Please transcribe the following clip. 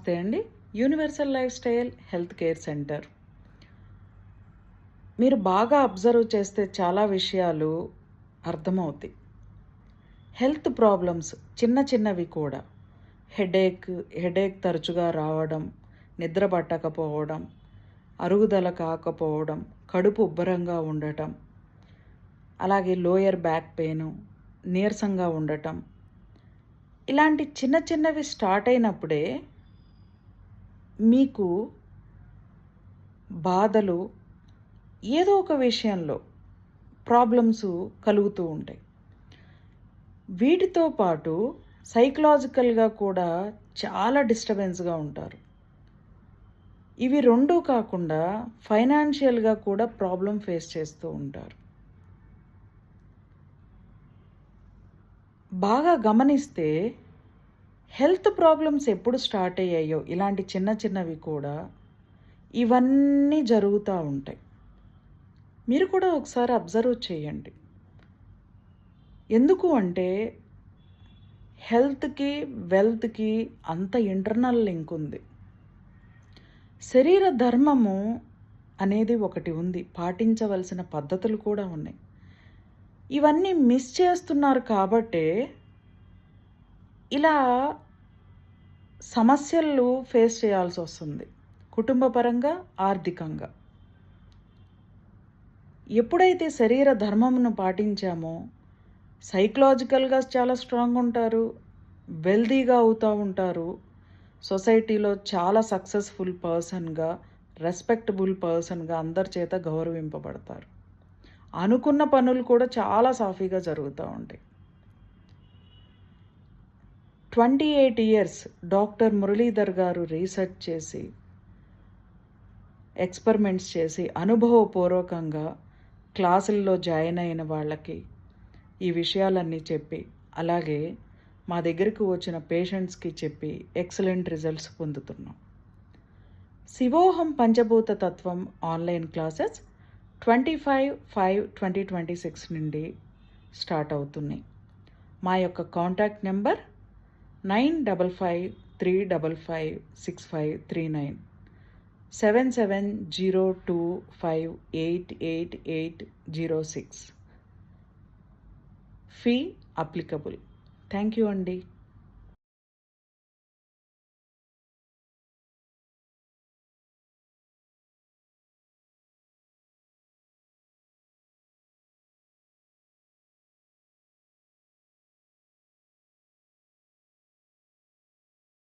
నమస్తే అండి. Universal life style health care centre. మీరు బాగా అబ్జర్వ్ చేస్తే చాలా విషయాలు అర్థమవుతాయి. హెల్త్ ప్రాబ్లమ్స్ చిన్న చిన్నవి కూడా హెడేక్ తరచుగా రావడం, నిద్ర పట్టకపోవడం, అరుగుదల కాకపోవడం, కడుపు ఉబ్బరంగా ఉండటం, అలాగే లోయర్ బ్యాక్ పెయిన్, నీరసంగా ఉండటం, ఇలాంటి చిన్న చిన్నవి స్టార్ట్ అయినప్పుడే మీకు బాధలు ఏదో ఒక విషయంలో ప్రాబ్లమ్స్ కలుగుతూ ఉంటాయి. వీటితో పాటు సైకలాజికల్గా కూడా చాలా డిస్టర్బెన్స్గా ఉంటారు. ఇవి రెండూ కాకుండా ఫైనాన్షియల్గా కూడా ప్రాబ్లం ఫేస్ చేస్తూ ఉంటారు. బాగా గమనిస్తే హెల్త్ ప్రాబ్లమ్స్ ఎప్పుడు స్టార్ట్ అయ్యాయో ఇలాంటి చిన్న చిన్నవి కూడా ఇవన్నీ జరుగుతూ ఉంటాయి. మీరు కూడా ఒకసారి అబ్జర్వ్ చేయండి. ఎందుకు అంటే హెల్త్‌కి, వెల్త్‌కి అంత ఇంటర్నల్ లింక్ ఉంది. శరీర ధర్మము అనేది ఒకటి ఉంది. పాటించవలసిన పద్ధతులు కూడా ఉన్నాయి. ఇవన్నీ మిస్ చేస్తున్నారు కాబట్టే ఇలా సమస్యలు ఫేస్ చేయాల్సొస్తుంది. కుటుంబ పరంగా, ఆర్థికంగా. ఎప్పుడైతే శరీర ధర్మమును పాటించామో సైకలాజికల్గా చాలా స్ట్రాంగ్ ఉంటారు, వెల్తీగా అవుతూ ఉంటారు, సొసైటీలో చాలా సక్సెస్ఫుల్ పర్సన్గా, రెస్పెక్టబుల్ పర్సన్గా అందరి చేత గౌరవింపబడతారు. అనుకున్న పనులు కూడా చాలా సాఫీగా జరుగుతూ ఉంటాయి. 28 ఇయర్స్ డాక్టర్ మురళీధర్ గారు రీసెర్చ్ చేసి, ఎక్స్పెరిమెంట్స్ చేసి, అనుభవపూర్వకంగా క్లాసుల్లో జాయిన్ అయిన వాళ్ళకి ఈ విషయాలన్నీ చెప్పి, అలాగే మా దగ్గరికి వచ్చిన పేషెంట్స్కి చెప్పి ఎక్సలెంట్ రిజల్ట్స్ పొందుతున్నాం. శివోహం పంచభూత తత్వం ఆన్లైన్ క్లాసెస్ 25/5/2026 నుండి స్టార్ట్ అవుతున్నాయి. మా యొక్క contact number 9553556539 7702588806. Fee applicable. Thank you అండి.